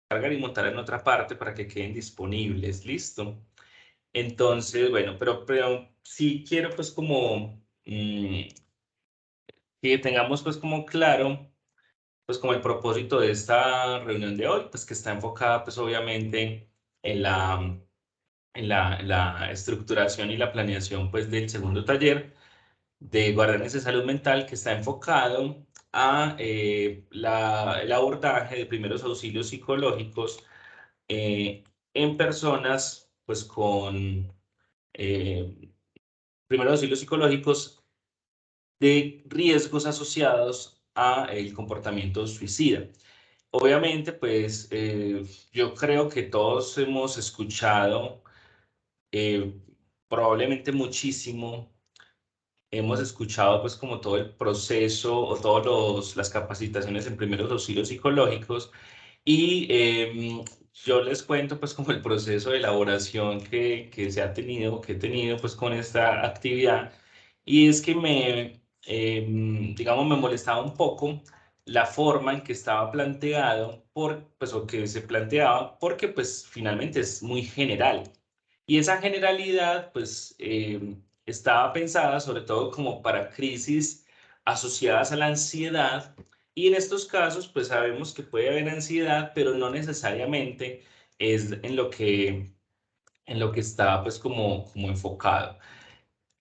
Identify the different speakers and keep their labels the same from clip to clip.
Speaker 1: cargar y montar en otra parte para que queden disponibles, ¿listo? Entonces, bueno, pero sí quiero pues como que tengamos pues como claro pues como el propósito de esta reunión de hoy, pues que está enfocada pues obviamente en la estructuración y la planeación pues del segundo taller de Guardianes de Salud Mental, que está enfocado a el abordaje de primeros auxilios psicológicos en personas pues con eh, primeros auxilios psicológicos de riesgos asociados a el comportamiento suicida. Obviamente, pues yo creo que todos hemos escuchado, eh, probablemente muchísimo, hemos escuchado pues como todo el proceso o todas las capacitaciones en primeros auxilios psicológicos y yo les cuento pues como el proceso de elaboración que se ha tenido, que he tenido pues con esta actividad y es que digamos, me molestaba un poco la forma en que estaba planteado pues o que se planteaba porque pues finalmente es muy general. Y esa generalidad, pues, estaba pensada sobre todo como para crisis asociadas a la ansiedad. Y en estos casos, pues sabemos que puede haber ansiedad, pero no necesariamente es en lo que está, pues, como enfocado.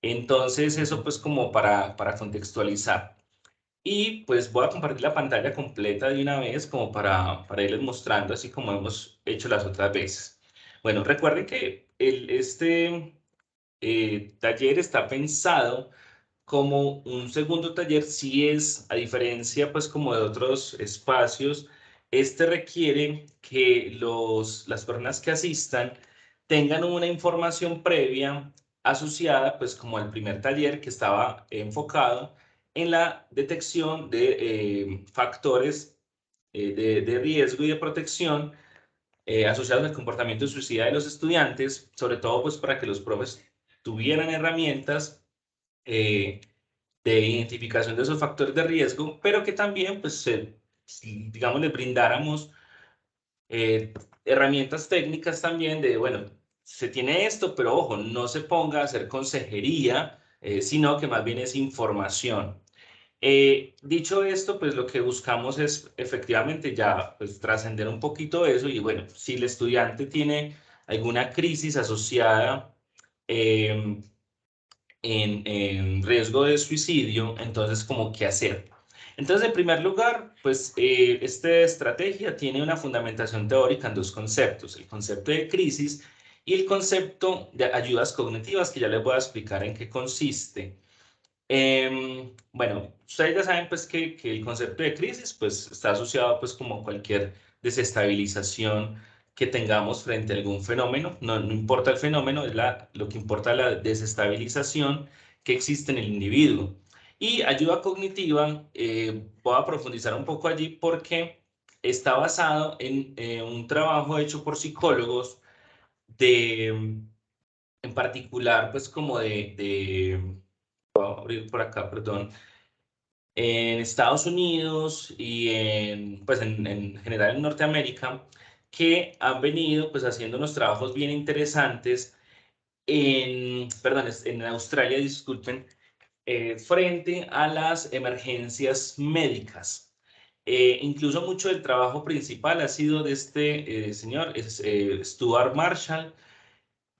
Speaker 1: Entonces, eso, pues, como para contextualizar. Y pues voy a compartir la pantalla completa de una vez como para irles mostrando así como hemos hecho las otras veces. Bueno, recuerden que este taller está pensado como un segundo taller, si es, a diferencia pues como de otros espacios, este requiere que las personas que asistan tengan una información previa asociada pues como al primer taller que estaba enfocado en la detección de factores de riesgo y de protección asociados al comportamiento suicida de los estudiantes, sobre todo pues para que los profes tuvieran herramientas eh, de identificación de esos factores de riesgo, pero que también pues digamos les brindáramos herramientas técnicas también de, bueno, se tiene esto, pero ojo, no se ponga a hacer consejería, sino que más bien es información. Dicho esto, pues lo que buscamos es efectivamente ya pues trascender un poquito eso y bueno, si el estudiante tiene alguna crisis asociada em, en riesgo de suicidio, entonces como qué hacer. Entonces, en primer lugar, pues esta estrategia tiene una fundamentación teórica en dos conceptos, el concepto de crisis y el concepto de ayudas cognitivas, que ya les voy a explicar en qué consiste. Bueno, ustedes ya saben pues que el concepto de crisis pues está asociado pues como cualquier desestabilización que tengamos frente a algún fenómeno, no importa el fenómeno, es lo que importa la desestabilización que existe en el individuo. Y ayuda cognitiva, voy a profundizar un poco allí porque está basado en un trabajo hecho por psicólogos en particular pues como voy a abrir por acá, perdón, en Estados Unidos y pues en general en Norteamérica, que han venido pues haciendo unos trabajos bien interesantes perdón, en Australia, disculpen, frente a las emergencias médicas. Incluso mucho del trabajo principal ha sido de este señor, Stuart Marshall,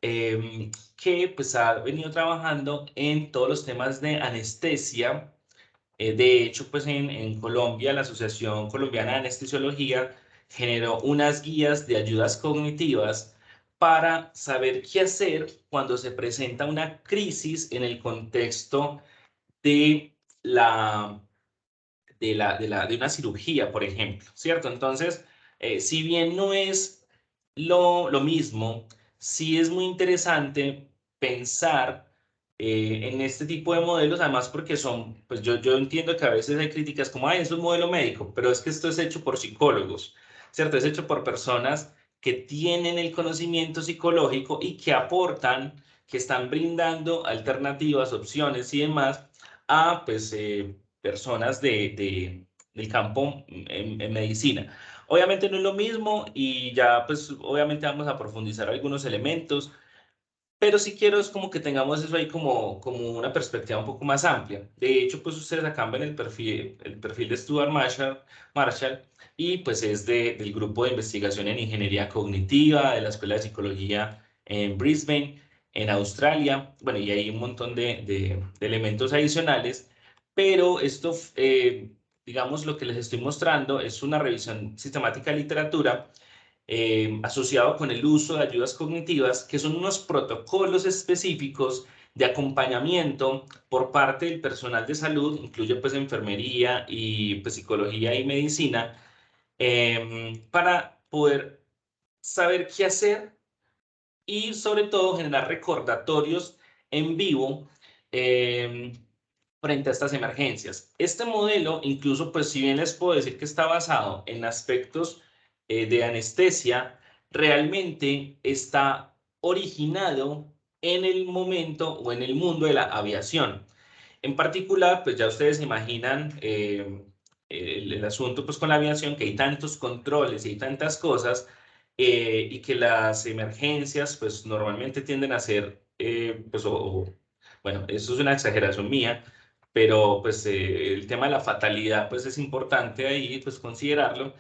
Speaker 1: que pues ha venido trabajando en todos los temas de anestesia. De hecho, pues en Colombia, la Asociación Colombiana de Anestesiología generó unas guías de ayudas cognitivas para saber qué hacer cuando se presenta una crisis en el contexto de de una cirugía, por ejemplo, ¿cierto? Entonces, si bien no es lo mismo, sí es muy interesante pensar en este tipo de modelos, además porque son, pues yo entiendo que a veces hay críticas como, ay, es un modelo médico, pero es que esto es hecho por psicólogos, ¿cierto? Es hecho por personas que tienen el conocimiento psicológico y que aportan, que están brindando alternativas, opciones y demás a, pues, personas del campo en medicina. Obviamente no es lo mismo y ya pues obviamente vamos a profundizar algunos elementos, pero sí quiero es como que tengamos eso ahí como una perspectiva un poco más amplia. De hecho, pues ustedes acá ven el perfil de Stuart Marshall y pues es del grupo de investigación en ingeniería cognitiva de la Escuela de Psicología en Brisbane, en Australia. Bueno, y hay un montón de elementos adicionales, pero esto, digamos, lo que les estoy mostrando es una revisión sistemática de literatura asociado con el uso de ayudas cognitivas, que son unos protocolos específicos de acompañamiento por parte del personal de salud, incluye pues enfermería y pues psicología y medicina, para poder saber qué hacer y sobre todo generar recordatorios en vivo eh, frente a estas emergencias. Este modelo, incluso, pues si bien les puedo decir que está basado en aspectos de anestesia, realmente está originado en el momento o en el mundo de la aviación. En particular, pues ya ustedes se imaginan el asunto pues con la aviación, que hay tantos controles y hay tantas cosas y que las emergencias pues normalmente tienden a ser, pues bueno, eso es una exageración mía, pero pues el tema de la fatalidad pues es importante ahí pues considerarlo.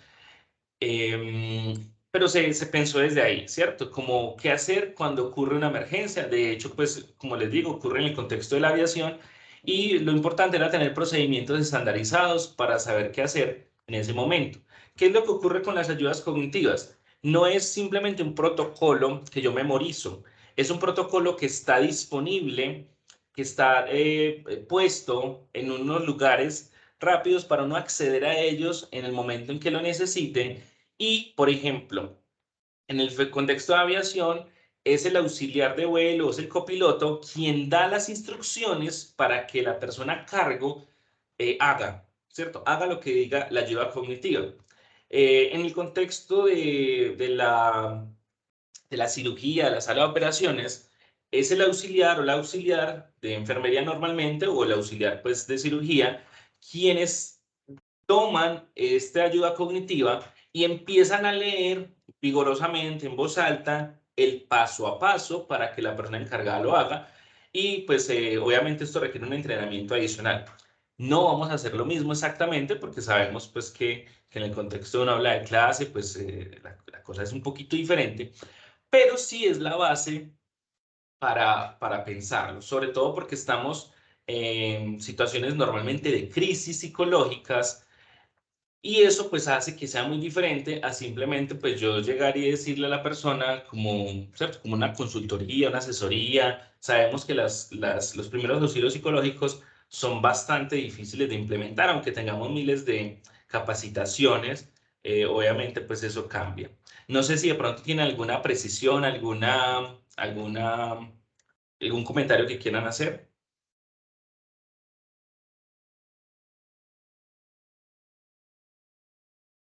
Speaker 1: Pero se pensó desde ahí, ¿cierto? Como qué hacer cuando ocurre una emergencia. De hecho, pues, como les digo, ocurre en el contexto de la aviación y lo importante era tener procedimientos estandarizados para saber qué hacer en ese momento. ¿Qué es lo que ocurre con las ayudas cognitivas? No es simplemente un protocolo que yo memorizo, es un protocolo que está disponible, que está puesto en unos lugares rápidos para uno acceder a ellos en el momento en que lo necesite y, por ejemplo, en el contexto de aviación, es el auxiliar de vuelo, es el copiloto quien da las instrucciones para que la persona a cargo haga, ¿cierto? Haga lo que diga la ayuda cognitiva. En el contexto de la cirugía, de la sala de operaciones, es el auxiliar o la auxiliar de enfermería normalmente o el auxiliar pues, de cirugía quienes toman esta ayuda cognitiva y empiezan a leer vigorosamente en voz alta el paso a paso para que la persona encargada lo haga y pues obviamente esto requiere un entrenamiento adicional. No vamos a hacer lo mismo exactamente porque sabemos pues que en el contexto de una aula de clase pues la cosa es un poquito diferente, pero sí es la base para pensarlo, sobre todo porque estamos en situaciones normalmente de crisis psicológicas y eso pues hace que sea muy diferente a simplemente pues yo llegar y decirle a la persona como, ¿cierto? Como una consultoría, una asesoría. Sabemos que los primeros auxilios psicológicos son bastante difíciles de implementar, aunque tengamos miles de capacitaciones, obviamente pues eso cambia. No sé si de pronto tiene alguna precisión, algún comentario que quieran hacer.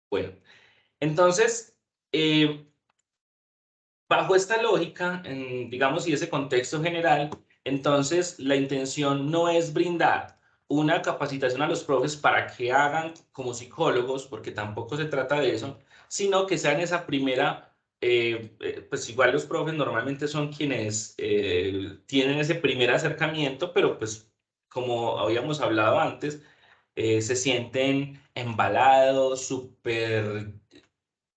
Speaker 1: Bueno, entonces... eh, bajo esta lógica, digamos, y ese contexto general, entonces la intención no es brindar una capacitación a los profes para que hagan como psicólogos, porque tampoco se trata de eso, sino que sean esa primera, pues igual los profes normalmente son quienes tienen ese primer acercamiento, pero pues como habíamos hablado antes, se sienten embalados, súper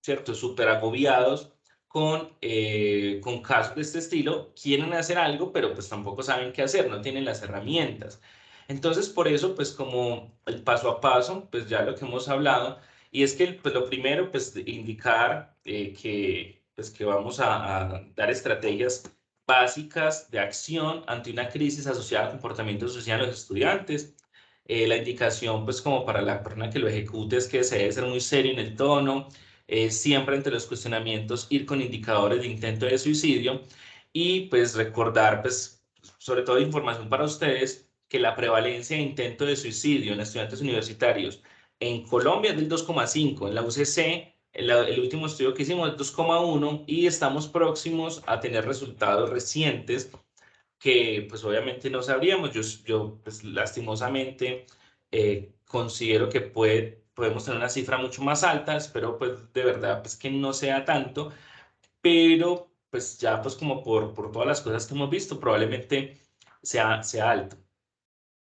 Speaker 1: ¿cierto? Súper agobiados con casos de este estilo, quieren hacer algo, pero pues tampoco saben qué hacer, no tienen las herramientas. Entonces, por eso, pues como el paso a paso, pues ya lo que hemos hablado, y es que pues, lo primero, pues indicar que vamos a dar estrategias básicas de acción ante una crisis asociada al comportamiento social de los estudiantes. La indicación, pues como para la persona que lo ejecute, es que se debe ser muy serio en el tono, siempre entre los cuestionamientos ir con indicadores de intento de suicidio y pues recordar, pues sobre todo información para ustedes, que la prevalencia de intento de suicidio en estudiantes universitarios en Colombia es del 2,5, en la UCC el último estudio que hicimos es 2,1 y estamos próximos a tener resultados recientes que pues obviamente no sabríamos. Yo pues lastimosamente considero que puede podemos tener una cifra mucho más alta, espero pues de verdad pues que no sea tanto, pero pues ya pues como por todas las cosas que hemos visto, probablemente sea alto.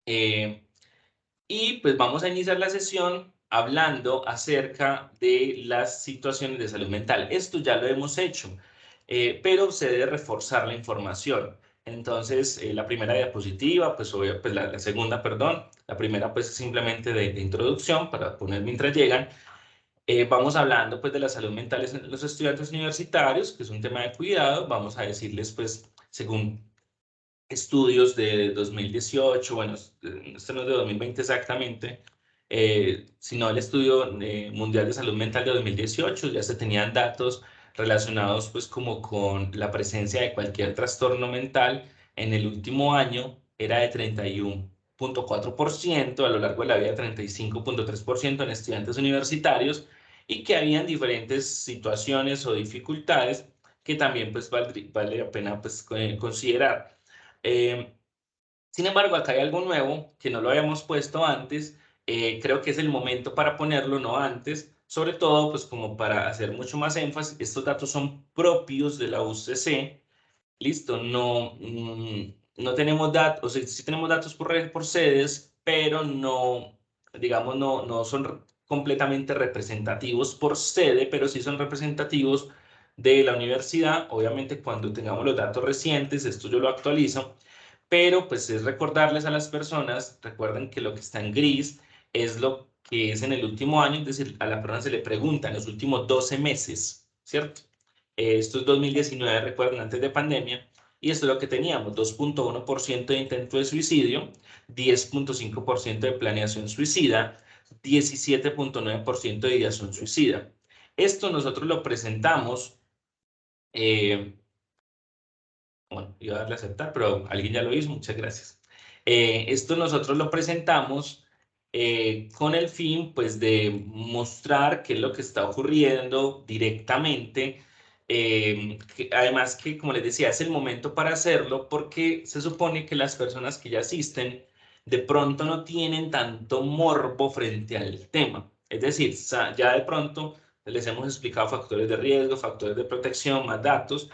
Speaker 1: Y pues vamos a iniciar la sesión hablando acerca de las situaciones de salud mental. Esto ya lo hemos hecho, pero se debe reforzar la información. Entonces, la primera diapositiva, pues, pues la segunda, perdón, la primera pues es simplemente de introducción para poner mientras llegan. Vamos hablando pues de la salud mental en los estudiantes universitarios, que es un tema de cuidado. Vamos a decirles pues, según estudios de 2018, bueno, este no es de 2020 exactamente, sino el estudio mundial de salud mental de 2018, ya se tenían datos relacionados pues como con la presencia de cualquier trastorno mental en el último año, era de 31,4%, a lo largo de la vida 35,3% en estudiantes universitarios, y que habían diferentes situaciones o dificultades que también pues vale la pena pues considerar. Eh, Sin embargo, acá hay algo nuevo que no lo habíamos puesto antes. Creo que es el momento para ponerlo, no antes. Sobre todo, pues como para hacer mucho más énfasis, estos datos son propios de la UCC. Listo, no, no tenemos datos, o sea, sí tenemos datos por sedes, pero no, digamos, no son completamente representativos por sede, pero sí son representativos de la universidad. Obviamente, cuando tengamos los datos recientes, esto yo lo actualizo, pero pues es recordarles a las personas, recuerden que lo que está en gris es lo que es en el último año, es decir, a la persona se le pregunta en los últimos 12 meses, ¿cierto? Esto es 2019, recuerden, antes de pandemia, y esto es lo que teníamos, 2,1% de intento de suicidio, 10,5% de planeación suicida, 17,9% de ideación suicida. Esto nosotros lo presentamos, bueno, iba a darle a aceptar, pero alguien ya lo hizo, muchas gracias. Esto nosotros lo presentamos con el fin, pues, de mostrar qué es lo que está ocurriendo directamente. Además que, como les decía, es el momento para hacerlo porque se supone que las personas que ya asisten de pronto no tienen tanto morbo frente al tema. Es decir, ya de pronto les hemos explicado factores de riesgo, factores de protección, más datos.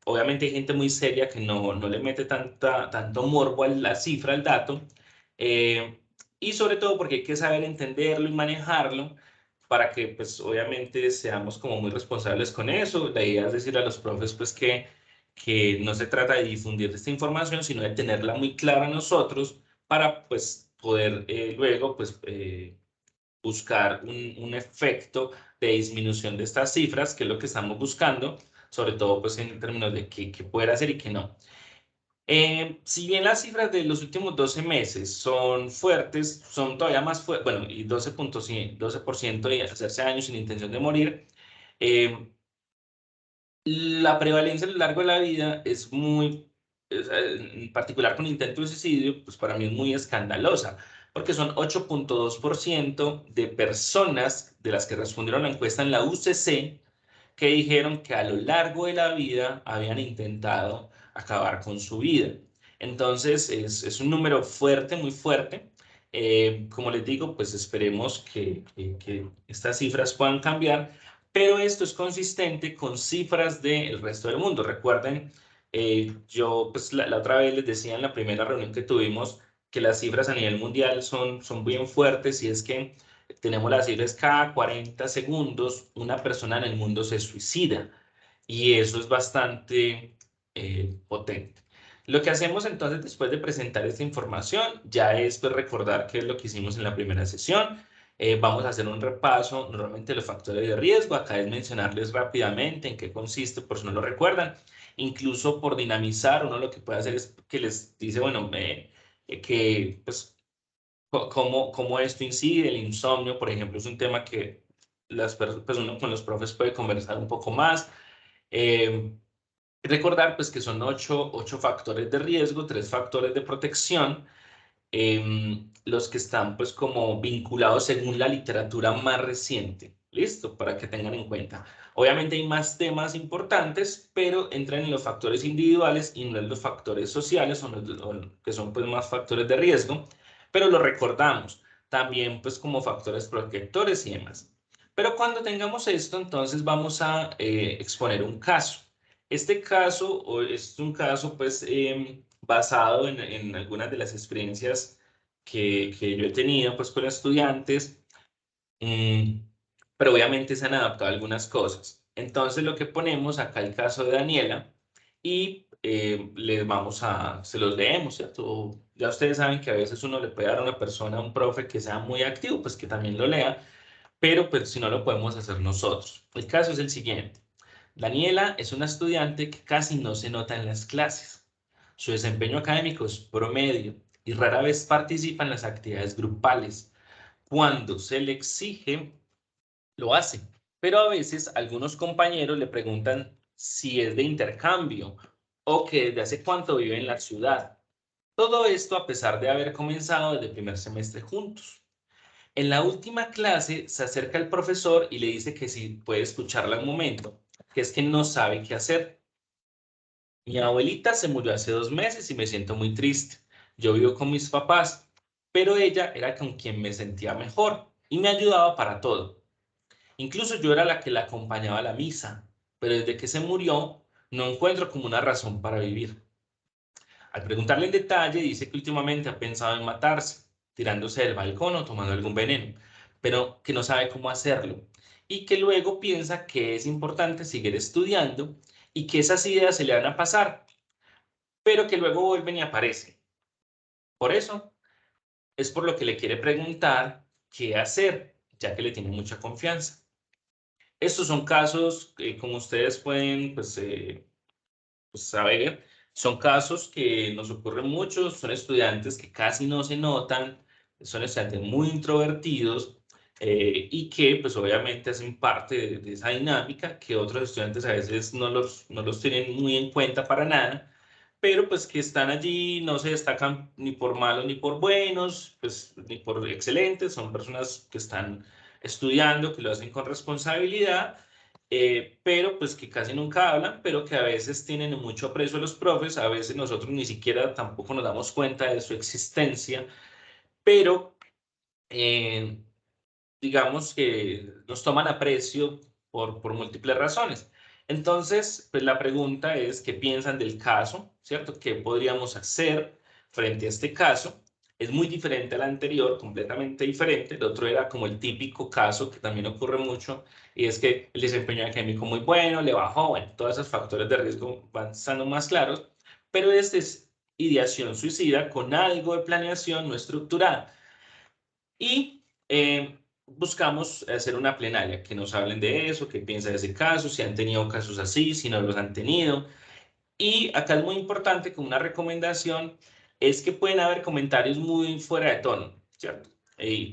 Speaker 1: Obviamente hay gente muy seria que no le mete tanto morbo a la cifra, al dato, eh, y sobre todo porque hay que saber entenderlo y manejarlo para que, pues, obviamente seamos como muy responsables con eso. La idea es decir a los profes, pues, que no se trata de difundir esta información, sino de tenerla muy clara nosotros para, pues, poder luego, pues, buscar un efecto de disminución de estas cifras, que es lo que estamos buscando, sobre todo pues en términos de qué poder hacer y qué no. Si bien las cifras de los últimos 12 meses son fuertes, son todavía más fuertes, bueno, y 12% de hacerse daño sin intención de morir, eh, la prevalencia a lo largo de la vida es muy, en particular con intento de suicidio, pues para mí es muy escandalosa, porque son 8,2% de personas de las que respondieron a la encuesta en la UCC que dijeron que a lo largo de la vida habían intentado acabar con su vida. Entonces, es un número fuerte, muy fuerte. Como les digo, pues esperemos que estas cifras puedan cambiar, pero esto es consistente con cifras del resto del mundo. Recuerden, yo pues la otra vez les decía en la primera reunión que tuvimos que las cifras a nivel mundial son bien fuertes, y es que tenemos las cifras: cada 40 segundos una persona en el mundo se suicida, y eso es bastante potente. Lo que hacemos entonces después de presentar esta información ya es, pues, recordar qué es lo que hicimos en la primera sesión. Vamos a hacer un repaso normalmente de los factores de riesgo. Acá es mencionarles rápidamente en qué consiste, por si no lo recuerdan. Incluso por dinamizar, uno lo que puede hacer es que les dice, bueno, que pues cómo esto incide. El insomnio, por ejemplo, es un tema que pues uno con los profes puede conversar un poco más. Eh, Recordar pues que son ocho factores de riesgo, 3 factores de protección, los que están pues como vinculados según la literatura más reciente. Listo, para que tengan en cuenta. Obviamente hay más temas importantes, pero entran en los factores individuales y no en los factores sociales, que son pues más factores de riesgo, pero lo recordamos. también pues como factores protectores y demás. Pero cuando tengamos esto, entonces vamos a exponer un caso. Este caso es un caso pues basado en algunas de las experiencias que yo he tenido pues con estudiantes, mm, pero obviamente se han adaptado algunas cosas. Entonces lo que ponemos acá el caso de Daniela y se los leemos, ¿cierto? Ya ustedes saben que a veces uno le puede dar a una persona, a un profe que sea muy activo, pues que también lo lea, pero pues si no lo podemos hacer nosotros. El caso es el siguiente. Daniela es una estudiante que casi no se nota en las clases. Su desempeño académico es promedio y rara vez participa en las actividades grupales. Cuando se le exige, lo hace, pero a veces algunos compañeros le preguntan si es de intercambio o que desde hace cuánto vive en la ciudad. Todo esto a pesar de haber comenzado desde el primer semestre juntos. En la última clase se acerca el profesor y le dice que si puede escucharla un momento, que es que no sabe qué hacer. Mi abuelita se murió hace 2 meses y me siento muy triste. Yo vivo con mis papás, pero ella era con quien me sentía mejor y me ayudaba para todo. Incluso yo era la que la acompañaba a la misa, pero desde que se murió no encuentro como una razón para vivir. Al preguntarle en detalle, dice que últimamente ha pensado en matarse, tirándose del balcón o tomando algún veneno, pero que no sabe cómo hacerlo y que luego piensa que es importante seguir estudiando y que esas ideas se le van a pasar, pero que luego vuelven y aparecen. Por eso es por lo que le quiere preguntar qué hacer, ya que le tiene mucha confianza. Estos son casos que, como ustedes pueden pues, saber, son casos que nos ocurren mucho, son estudiantes que casi no se notan, son estudiantes muy introvertidos y que pues obviamente hacen parte de esa dinámica que otros estudiantes a veces no los tienen muy en cuenta para nada, pero pues que están allí, no se destacan ni por malos ni por buenos, pues ni por excelentes, son personas que están estudiando, que lo hacen con responsabilidad, pero pues que casi nunca hablan, pero que a veces tienen mucho aprecio a los profes, a veces nosotros ni siquiera tampoco nos damos cuenta de su existencia, pero eh, digamos que nos toman aprecio por múltiples razones. Entonces, pues la pregunta es, ¿qué piensan del caso? ¿Cierto? ¿Qué podríamos hacer frente a este caso? Es muy diferente al anterior, completamente diferente. El otro era como el típico caso que también ocurre mucho, y es que el desempeño académico muy bueno, le bajó, bueno, todos esos factores de riesgo van estando más claros, pero este es ideación suicida con algo de planeación no estructurada. Y buscamos hacer una plenaria, que nos hablen de eso, qué piensan de ese caso, si han tenido casos así, si no los han tenido. Y acá es muy importante, como una recomendación, es que pueden haber comentarios muy fuera de tono, ¿cierto?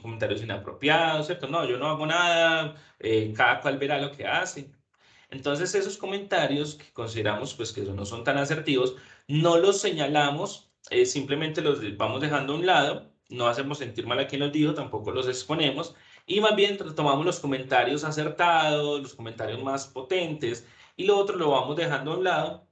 Speaker 1: Comentarios inapropiados, ¿cierto? No, yo no hago nada, cada cual verá lo que hace. Entonces, esos comentarios que consideramos pues que no son tan asertivos, no los señalamos, simplemente los vamos dejando a un lado, no hacemos sentir mal a quien los dijo, tampoco los exponemos, y más bien tomamos los comentarios acertados, los comentarios más potentes, y lo otro lo vamos dejando a un lado,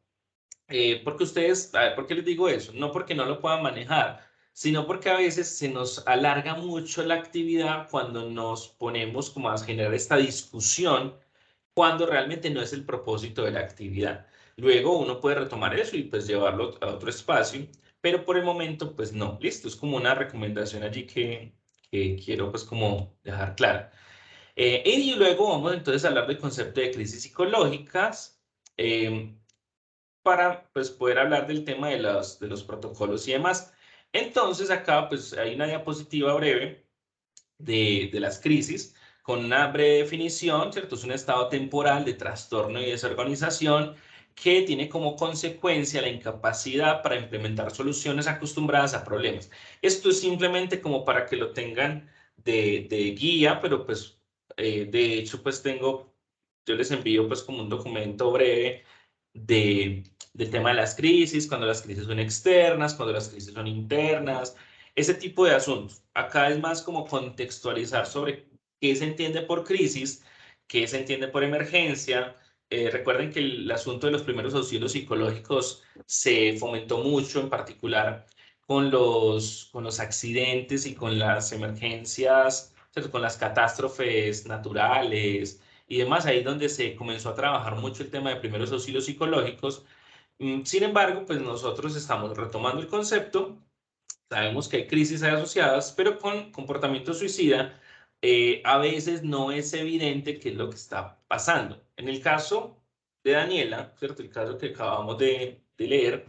Speaker 1: porque ustedes, a ver, ¿por qué les digo eso? No porque no lo puedan manejar, sino porque a veces se nos alarga mucho la actividad cuando nos ponemos como a generar esta discusión cuando realmente no es el propósito de la actividad. Luego uno puede retomar eso y pues llevarlo a otro espacio, pero por el momento pues no, listo, es como una recomendación allí que quiero pues como dejar clara. Y luego vamos entonces a hablar del concepto de crisis psicológicas para pues poder hablar del tema de los protocolos y demás. Entonces acá pues hay una diapositiva breve de las crisis, con una breve definición, ¿cierto? Es un estado temporal de trastorno y desorganización que tiene como consecuencia la incapacidad para implementar soluciones acostumbradas a problemas. Esto es simplemente como para que lo tengan de guía, pero pues de hecho pues yo les envío pues como un documento breve del tema de las crisis, cuando las crisis son externas, cuando las crisis son internas, ese tipo de asuntos. Acá es más como contextualizar sobre qué se entiende por crisis, qué se entiende por emergencia. Recuerden que el asunto de los primeros auxilios psicológicos se fomentó mucho, en particular con los accidentes y con las emergencias, ¿cierto? Con las catástrofes naturales y demás, ahí donde se comenzó a trabajar mucho el tema de primeros auxilios psicológicos. Sin embargo, pues nosotros estamos retomando el concepto. Sabemos que hay crisis ahí asociadas, pero con comportamiento suicida a veces no es evidente qué es lo que está pasando. En el caso de Daniela, ¿cierto? El caso que acabamos de leer,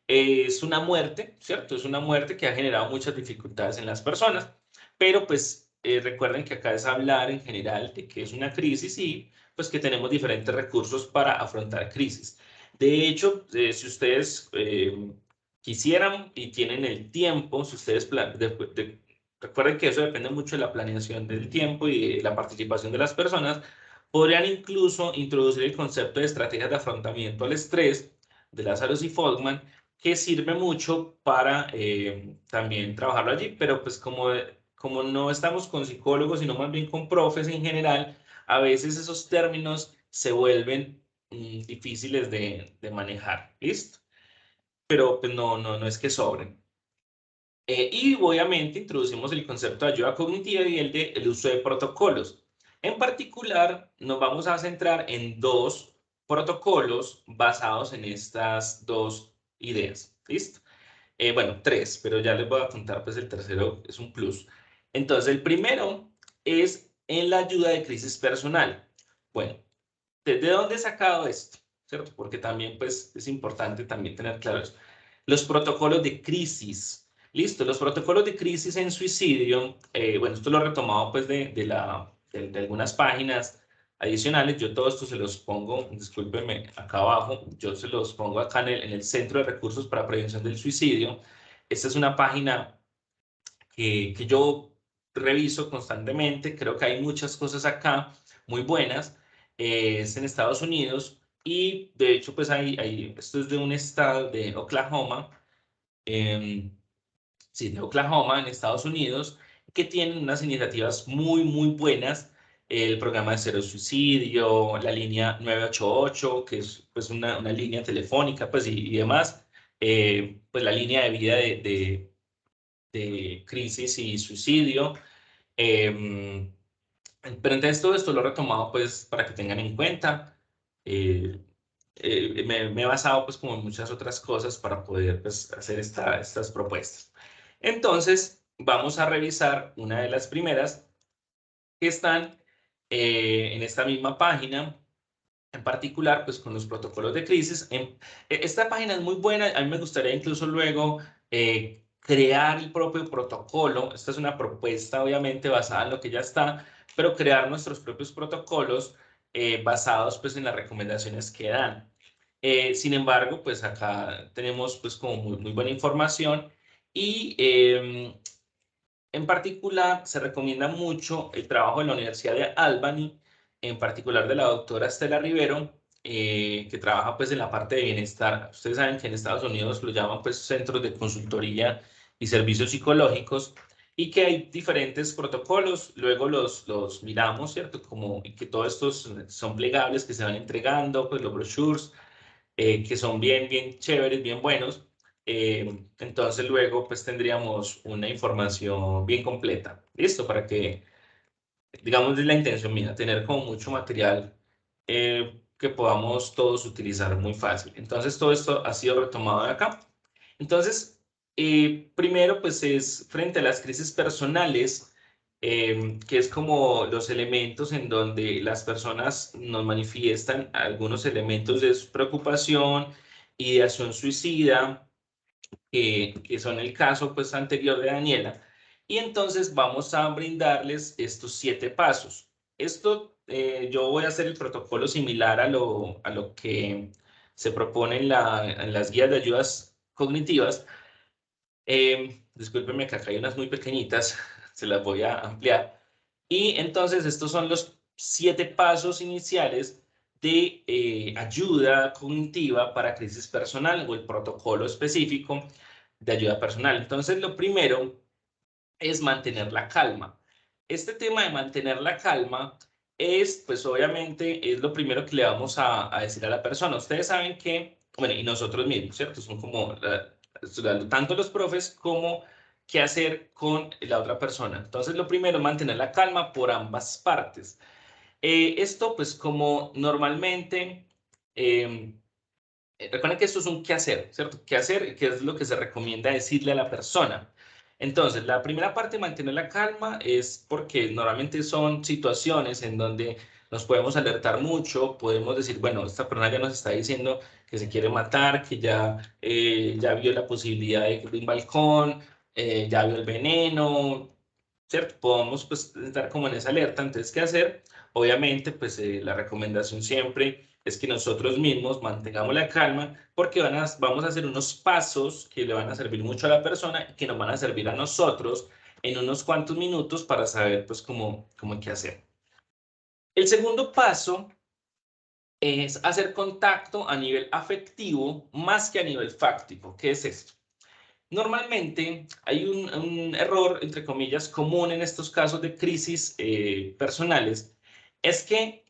Speaker 1: es una muerte, ¿cierto? Es una muerte que ha generado muchas dificultades en las personas, pero pues recuerden que acá es hablar en general de que es una crisis y pues que tenemos diferentes recursos para afrontar crisis. De hecho, si ustedes quisieran y tienen el tiempo, si ustedes recuerden que eso depende mucho de la planeación del tiempo y de la participación de las personas, podrían incluso introducir el concepto de estrategias de afrontamiento al estrés de Lazarus y Folkman, que sirve mucho para también trabajarlo allí, pero pues como no estamos con psicólogos, sino más bien con profes en general, a veces esos términos se vuelven difíciles de manejar, ¿listo? Pero pues no es que sobren. Y obviamente introducimos el concepto de ayuda cognitiva y el de el uso de protocolos. En particular, nos vamos a centrar en dos protocolos basados en estas dos ideas. ¿Listo? Bueno, tres, pero ya les voy a contar, pues el tercero es un plus. Entonces, el primero es en la ayuda de crisis personal. Bueno, ¿de dónde he sacado esto? ¿Cierto? Porque también, pues, es importante también tener claros los protocolos de crisis. Listo, los protocolos de crisis en suicidio, bueno, esto lo he retomado, pues, de algunas páginas adicionales. Yo todo esto se los pongo, discúlpenme, acá abajo, yo se los pongo acá en el Centro de Recursos para Prevención del Suicidio. Esta es una página que yo reviso constantemente. Creo que hay muchas cosas acá muy buenas. Es en Estados Unidos y de hecho, pues esto es de un estado de Oklahoma, em, sí, de Oklahoma, en Estados Unidos, que tienen unas iniciativas muy buenas. El programa de Cero Suicidio, la línea 988, que es pues una línea telefónica, pues y demás. Pues la línea de vida de crisis y suicidio. Em, pero entonces todo esto lo he retomado pues para que tengan en cuenta. Eh, me he basado pues como en muchas otras cosas para poder pues hacer estas propuestas. Entonces vamos a revisar una de las primeras que están en esta misma página, en particular pues con los protocolos de crisis. Esta página es muy buena, a mí me gustaría incluso luego crear el propio protocolo. Esta es una propuesta obviamente basada en lo que ya está, pero crear nuestros propios protocolos basados pues en las recomendaciones que dan. Sin embargo, pues acá tenemos pues como muy buena información y en particular, se recomienda mucho el trabajo de la Universidad de Albany, en particular de la doctora Estela Rivero, que trabaja pues en la parte de bienestar. Ustedes saben que en Estados Unidos lo llaman pues centros de consultoría y servicios psicológicos y que hay diferentes protocolos, luego los miramos, ¿cierto? Como y que todos estos son plegables que se van entregando, pues los brochures, que son bien chéveres, bien buenos. Entonces luego pues tendríamos una información bien completa. ¿Listo? Para que, digamos, es la intención mía, tener como mucho material que podamos todos utilizar muy fácil. Entonces todo esto ha sido retomado de acá. Entonces, primero pues es frente a las crisis personales, que es como los elementos en donde las personas nos manifiestan algunos elementos de su preocupación, ideación suicida, que son el caso pues anterior de Daniela. Y entonces vamos a brindarles estos 7 pasos. Esto, yo voy a hacer el protocolo similar a lo que se propone en las guías de ayudas cognitivas. Discúlpenme que acá hay unas muy pequeñitas, se las voy a ampliar. Y entonces estos son los 7 pasos iniciales de ayuda cognitiva para crisis personal o el protocolo específico de ayuda personal. Entonces lo primero es mantener la calma. Este tema de mantener la calma es, pues obviamente, es lo primero que le vamos a decir a la persona. Ustedes saben que, bueno, y nosotros mismos, ¿cierto? Son como estudiando tanto los profes como qué hacer con la otra persona. Entonces, lo primero es mantener la calma por ambas partes. Esto, pues, como normalmente, recuerden que esto es un qué hacer, ¿cierto? ¿Qué hacer? ¿Qué es lo que se recomienda decirle a la persona? Entonces, la primera parte, mantener la calma, es porque normalmente son situaciones en donde nos podemos alertar mucho, podemos decir, bueno, esta persona ya nos está diciendo que se quiere matar, que ya vio la posibilidad de un balcón, ya vio el veneno, ¿cierto? Podemos pues estar como en esa alerta. Entonces, ¿qué hacer? Obviamente, pues la recomendación siempre es que nosotros mismos mantengamos la calma porque vamos a hacer unos pasos que le van a servir mucho a la persona y que nos van a servir a nosotros en unos cuantos minutos para saber pues cómo qué hacer. El segundo paso es hacer contacto a nivel afectivo más que a nivel fáctico. ¿Qué es esto? Normalmente hay un error, entre comillas, común en estos casos de crisis personales, es que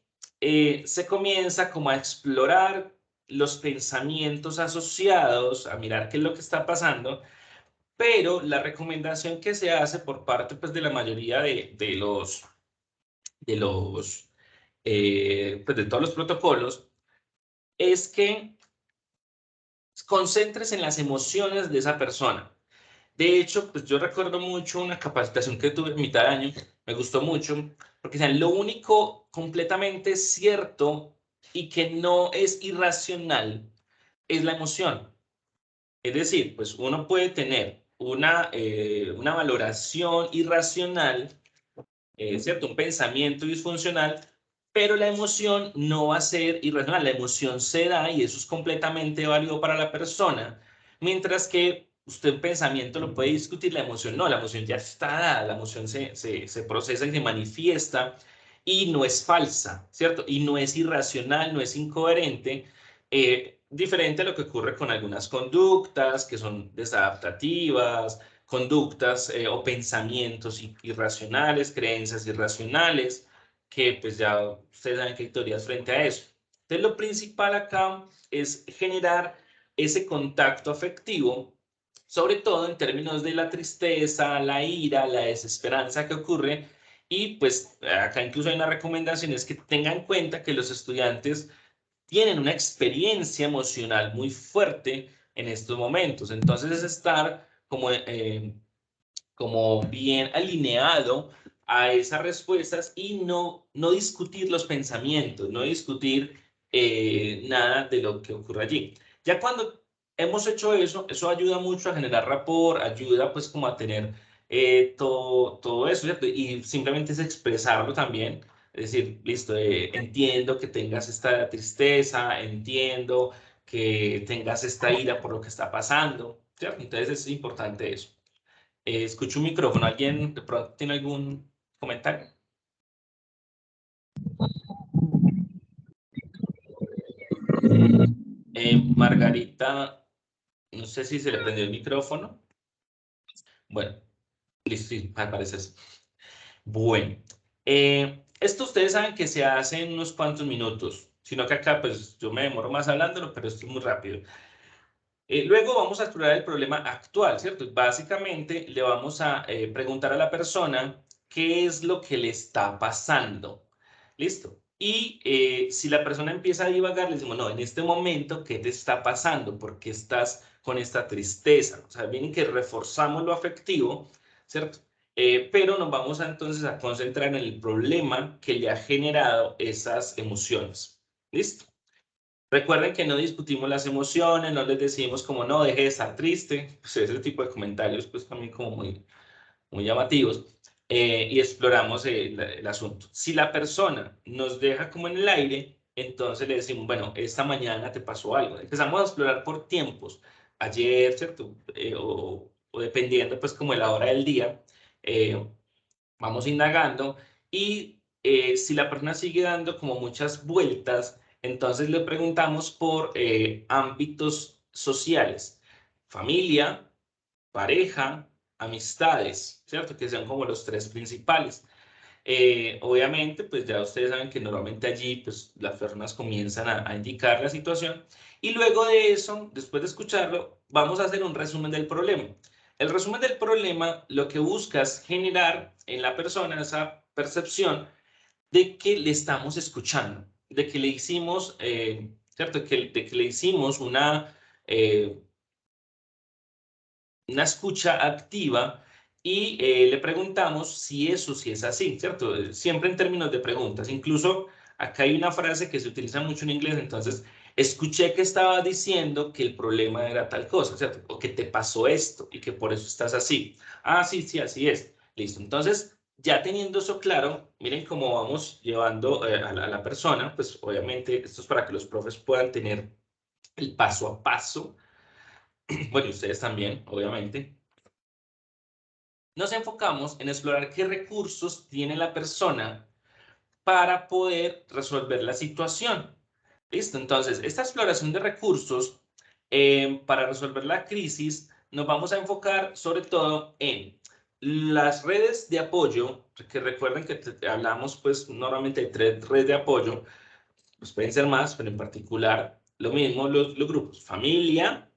Speaker 1: se comienza como a explorar los pensamientos asociados, a mirar qué es lo que está pasando, pero la recomendación que se hace por parte pues, de la mayoría pues, de todos los protocolos es que concentres en las emociones de esa persona. De hecho, pues yo recuerdo mucho una capacitación que tuve en mitad de año, me gustó mucho, porque o sea, lo único completamente cierto y que no es irracional es la emoción. Es decir, pues uno puede tener una valoración irracional, ¿cierto? Un pensamiento disfuncional, pero la emoción no va a ser irracional, la emoción se da y eso es completamente válido para la persona, mientras que usted un pensamiento lo puede discutir, la emoción no, la emoción ya está dada, la emoción se procesa y se manifiesta y no es falsa, ¿cierto? Y no es irracional, no es incoherente, diferente a lo que ocurre con algunas conductas que son desadaptativas, conductas o pensamientos irracionales, creencias irracionales, que pues ya ustedes saben que hay teorías frente a eso. Entonces lo principal acá es generar ese contacto afectivo, sobre todo en términos de la tristeza, la ira, la desesperanza que ocurre. Y pues acá incluso hay una recomendación, es que tengan en cuenta que los estudiantes tienen una experiencia emocional muy fuerte en estos momentos. Entonces es estar como bien alineado a esas respuestas y no discutir los pensamientos, no discutir nada de lo que ocurre allí. Ya cuando hemos hecho eso, eso ayuda mucho a generar rapport, ayuda pues como a tener todo eso, ¿cierto? Y simplemente es expresarlo también. Es decir, listo, entiendo que tengas esta tristeza, entiendo que tengas esta ira por lo que está pasando, ¿cierto? Entonces es importante eso. Escucho un micrófono. ¿Alguien de pronto tiene algún comentario? Margarita, no sé si se le prendió el micrófono. Bueno, listo, sí, al parecer sí. Bueno, esto ustedes saben que se hace en unos cuantos minutos, sino que acá pues yo me demoro más hablándolo, pero esto es muy rápido. Luego vamos a explorar el problema actual, ¿cierto? Básicamente le vamos a preguntar a la persona qué es lo que le está pasando. ¿Listo? Y si la persona empieza a divagar, le decimos, no, en este momento, ¿qué te está pasando? ¿Por qué estás con esta tristeza? O sea, bien que reforzamos lo afectivo, ¿cierto? Pero nos vamos entonces a concentrar en el problema que le ha generado esas emociones. ¿Listo? Recuerden que no discutimos las emociones, no les decimos como no, deje de estar triste, pues ese tipo de comentarios pues también como muy llamativos, y exploramos el asunto. Si la persona nos deja como en el aire, entonces le decimos, bueno, esta mañana te pasó algo. Empezamos a explorar por tiempos, ayer, ¿cierto? O dependiendo pues como de la hora del día, eh, vamos indagando y si la persona sigue dando como muchas vueltas, entonces le preguntamos por ámbitos sociales, familia, pareja, amistades, ¿cierto? Que sean como los tres principales. Obviamente, pues ya ustedes saben que normalmente allí pues las personas comienzan a indicar la situación y luego de eso, después de escucharlo, vamos a hacer un resumen del problema. El resumen del problema lo que busca es generar en la persona esa percepción de que le estamos escuchando, de que le hicimos, ¿cierto? De que le hicimos una escucha activa y le preguntamos si eso sí es así, ¿cierto? Siempre en términos de preguntas. Incluso acá hay una frase que se utiliza mucho en inglés, entonces, escuché que estabas diciendo que el problema era tal cosa, ¿cierto? O que te pasó esto y que por eso estás así. Ah, sí, sí, así es. Listo. Entonces, ya teniendo eso claro, miren cómo vamos llevando a la persona, pues obviamente esto es para que los profes puedan tener el paso a paso. Bueno, y ustedes también, obviamente. Nos enfocamos en explorar qué recursos tiene la persona para poder resolver la situación. ¿Listo? Entonces, esta exploración de recursos para resolver la crisis, nos vamos a enfocar sobre todo en las redes de apoyo, que recuerden que hablamos pues normalmente de 3 redes de apoyo, pues pueden ser más, pero en particular lo mismo los grupos, familia,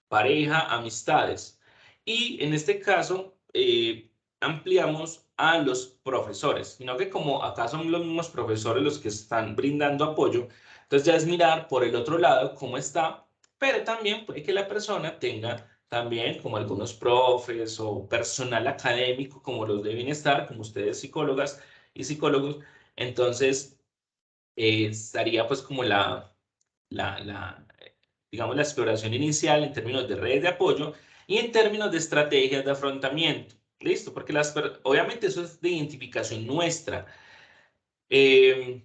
Speaker 1: pareja, amistades. Y en este caso, ampliamos a los profesores, sino que como acá son los mismos profesores los que están brindando apoyo, entonces ya es mirar por el otro lado cómo está, pero también puede que la persona tenga también como algunos profes o personal académico como los de bienestar, como ustedes psicólogas y psicólogos, entonces estaría pues como digamos, la exploración inicial en términos de redes de apoyo y en términos de estrategias de afrontamiento. ¿Listo? Porque obviamente eso es de identificación nuestra. Eh,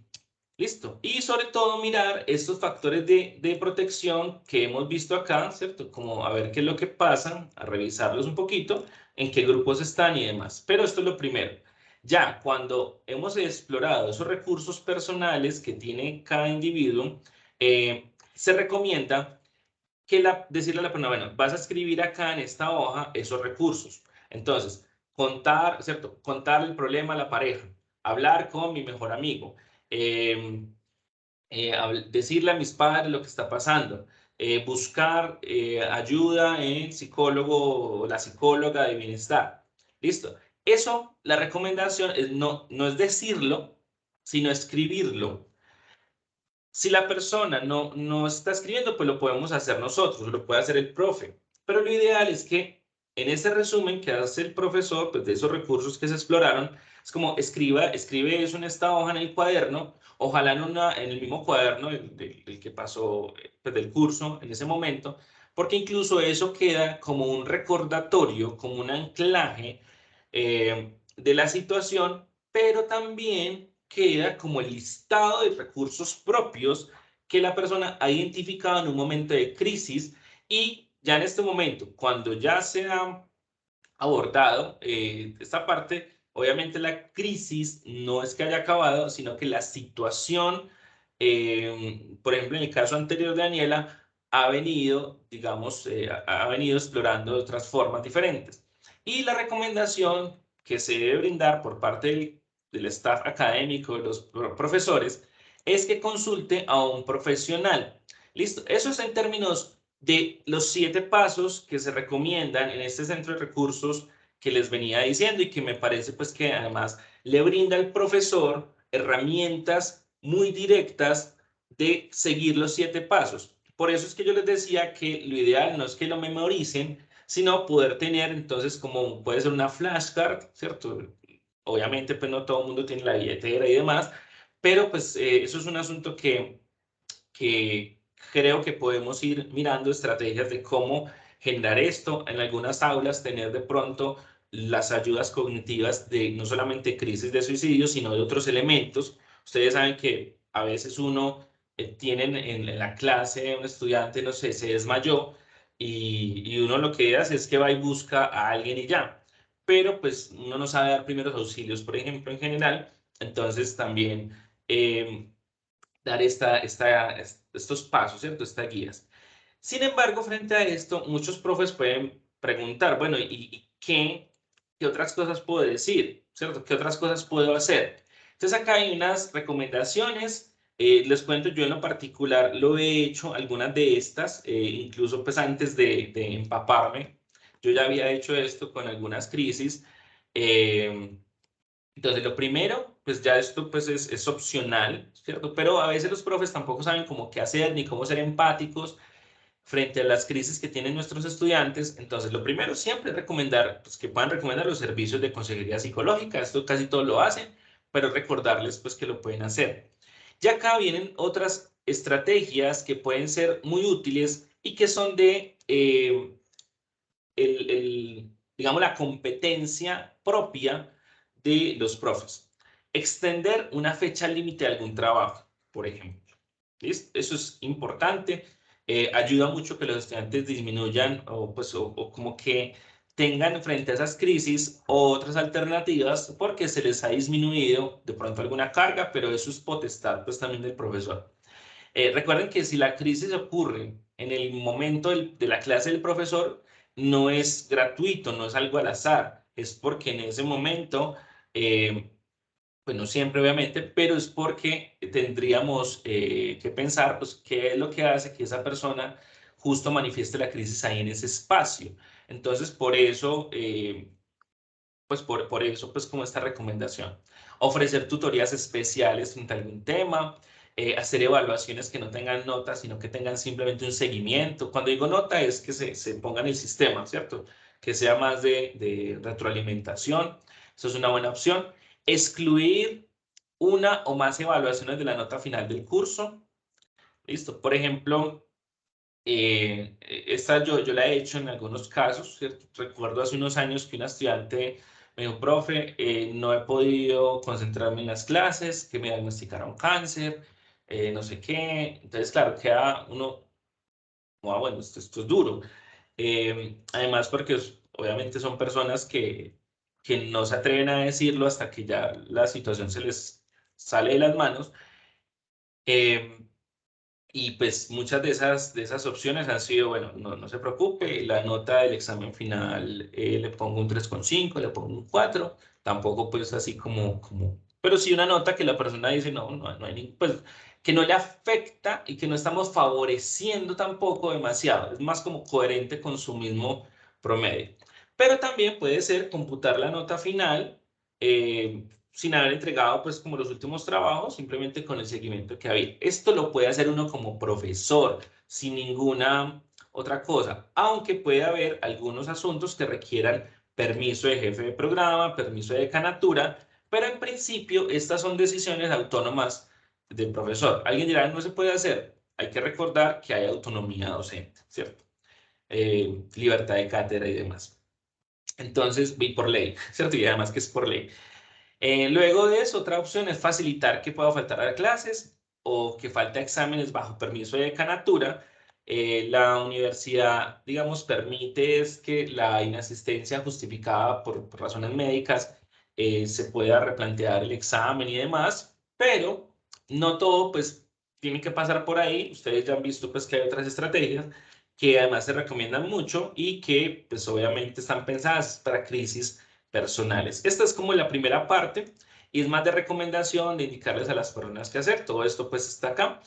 Speaker 1: Listo. Y sobre todo mirar estos factores de protección que hemos visto acá, ¿cierto? Como a ver qué es lo que pasa, a revisarlos un poquito, en qué grupos están y demás. Pero esto es lo primero. Ya cuando hemos explorado esos recursos personales que tiene cada individuo, se recomienda decirle a la persona, bueno, vas a escribir acá en esta hoja esos recursos. Entonces, contar, ¿cierto? Contar el problema a la pareja, hablar con mi mejor amigo, eh, decirle a mis padres lo que está pasando, buscar ayuda en psicólogo o la psicóloga de bienestar. ¿Listo? Eso, la recomendación es no es decirlo, sino escribirlo. Si la persona no está escribiendo, pues lo podemos hacer nosotros, lo puede hacer el profe. Pero lo ideal es que en ese resumen que hace el profesor, pues de esos recursos que se exploraron, es como escribe eso en esta hoja en el cuaderno, ojalá en el mismo cuaderno del que pasó, pues del curso en ese momento, porque incluso eso queda como un recordatorio, como un anclaje de la situación, pero también queda como el listado de recursos propios que la persona ha identificado en un momento de crisis y ya en este momento, cuando ya se ha abordado esta parte, obviamente la crisis no es que haya acabado, sino que la situación, por ejemplo, en el caso anterior de Daniela, ha venido, digamos, ha venido explorando de otras formas diferentes. Y la recomendación que se debe brindar por parte del staff académico, de los profesores, es que consulte a un profesional. Listo, eso es en términos de los 7 pasos que se recomiendan en este centro de recursos que les venía diciendo y que me parece pues que además le brinda al profesor herramientas muy directas de seguir los 7 pasos. Por eso es que yo les decía que lo ideal no es que lo memoricen, sino poder tener entonces como puede ser una flashcard, ¿cierto? Obviamente pues no todo el mundo tiene la billetera y demás, pero pues eso es un asunto que creo que podemos ir mirando estrategias de cómo generar esto en algunas aulas, tener de pronto las ayudas cognitivas de no solamente crisis de suicidio, sino de otros elementos. Ustedes saben que a veces uno tiene en la clase un estudiante, no sé, se desmayó y uno lo que hace es que va y busca a alguien y ya. Pero pues uno no sabe dar primeros auxilios, por ejemplo, en general. Entonces también dar estos pasos, ¿cierto? Estas guías. Sin embargo, frente a esto, muchos profes pueden preguntar, bueno, ¿y qué otras cosas puedo decir? ¿cierto? ¿Qué otras cosas puedo hacer? Entonces acá hay unas recomendaciones. Les cuento, yo en lo particular lo he hecho, algunas de estas, incluso pues antes de empaparme. Yo ya había hecho esto con algunas crisis. Eh, entonces, lo primero, pues ya esto pues es opcional, ¿cierto? Pero a veces los profes tampoco saben cómo qué hacer ni cómo ser empáticos frente a las crisis que tienen nuestros estudiantes. Entonces, lo primero siempre es recomendar, pues que puedan recomendar los servicios de consejería psicológica. Esto casi todos lo hacen, pero recordarles pues que lo pueden hacer. Ya acá vienen otras estrategias que pueden ser muy útiles y que son de digamos, la competencia propia de los profes. Extender una fecha límite de algún trabajo, por ejemplo. ¿Listo? Eso es importante. Ayuda mucho que los estudiantes disminuyan o como que tengan frente a esas crisis otras alternativas porque se les ha disminuido de pronto alguna carga, pero eso es potestad pues también del profesor. Recuerden que si la crisis ocurre en el momento de la clase del profesor, no es gratuito, no es algo al azar, es porque en ese momento, pues no siempre obviamente, pero es porque tendríamos que pensar, pues, qué es lo que hace que esa persona justo manifieste la crisis ahí en ese espacio. Entonces, por eso, por eso, pues como esta recomendación. Ofrecer tutorías especiales frente a algún tema, hacer evaluaciones que no tengan notas, sino que tengan simplemente un seguimiento. Cuando digo nota es que se ponga en el sistema, ¿cierto? Que sea más de retroalimentación. Eso es una buena opción. Excluir una o más evaluaciones de la nota final del curso. Listo. Por ejemplo, esta yo la he hecho en algunos casos, ¿cierto? Recuerdo hace unos años que una estudiante me dijo, profe, no he podido concentrarme en las clases, que me diagnosticaron cáncer, no sé qué. Entonces, claro, queda uno, como, bueno, esto es duro. Además, porque obviamente son personas que no se atreven a decirlo hasta que ya la situación se les sale de las manos. Em, y pues muchas de esas opciones han sido, bueno, no se preocupe, la nota del examen final le pongo un 3,5, le pongo un 4, tampoco pues así pero sí una nota que la persona dice, no hay pues que no le afecta y que no estamos favoreciendo tampoco demasiado, es más como coherente con su mismo promedio. Pero también puede ser computar la nota final sin haber entregado pues como los últimos trabajos, simplemente con el seguimiento que había. Esto lo puede hacer uno como profesor, sin ninguna otra cosa, aunque puede haber algunos asuntos que requieran permiso de jefe de programa, permiso de decanatura, pero en principio estas son decisiones autónomas del profesor. Alguien dirá, no se puede hacer. Hay que recordar que hay autonomía docente, ¿cierto? Libertad de cátedra y demás. Entonces, y por ley, ¿cierto? Y además que es por ley. Luego de eso, otra opción es facilitar que pueda faltar a clases o que falte a exámenes bajo permiso de decanatura. La universidad, digamos, permite es que la inasistencia justificada por razones médicas se pueda replantear el examen y demás, pero no todo, pues, tiene que pasar por ahí. Ustedes ya han visto, pues, que hay otras estrategias que además se recomiendan mucho y que, pues, obviamente están pensadas para crisis personales. Esta es como la primera parte y es más de recomendación, de indicarles a las personas qué hacer. Todo esto pues está acá.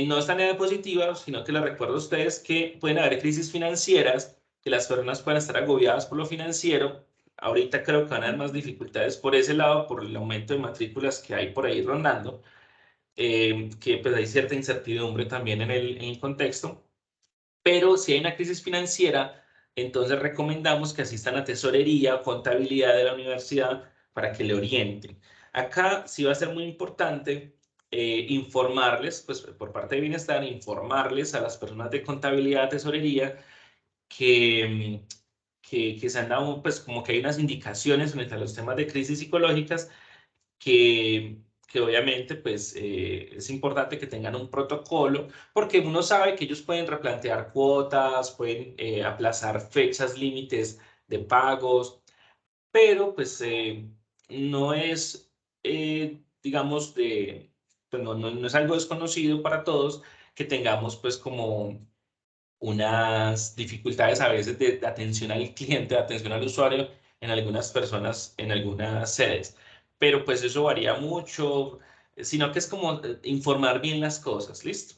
Speaker 1: No es tan diapositiva, sino que les recuerdo a ustedes que pueden haber crisis financieras, que las personas pueden estar agobiadas por lo financiero. Ahorita creo que van a haber más dificultades por ese lado, por el aumento de matrículas que hay por ahí rondando, que pues hay cierta incertidumbre también en el contexto. Pero si hay una crisis financiera, entonces recomendamos que asistan a tesorería o contabilidad de la universidad para que le orienten. Acá sí va a ser muy importante informarles, pues por parte de Bienestar, informarles a las personas de contabilidad, tesorería, que, que se han dado, pues como que hay unas indicaciones frente a los temas de crisis psicológicas que obviamente pues es importante que tengan un protocolo porque uno sabe que ellos pueden replantear cuotas, pueden aplazar fechas límites de pagos, pero pues no es, digamos, pues no es algo desconocido para todos que tengamos pues como unas dificultades a veces de atención al cliente, de atención al usuario, en algunas personas, en algunas sedes. Pero pues eso varía mucho, sino que es como informar bien las cosas, ¿listo?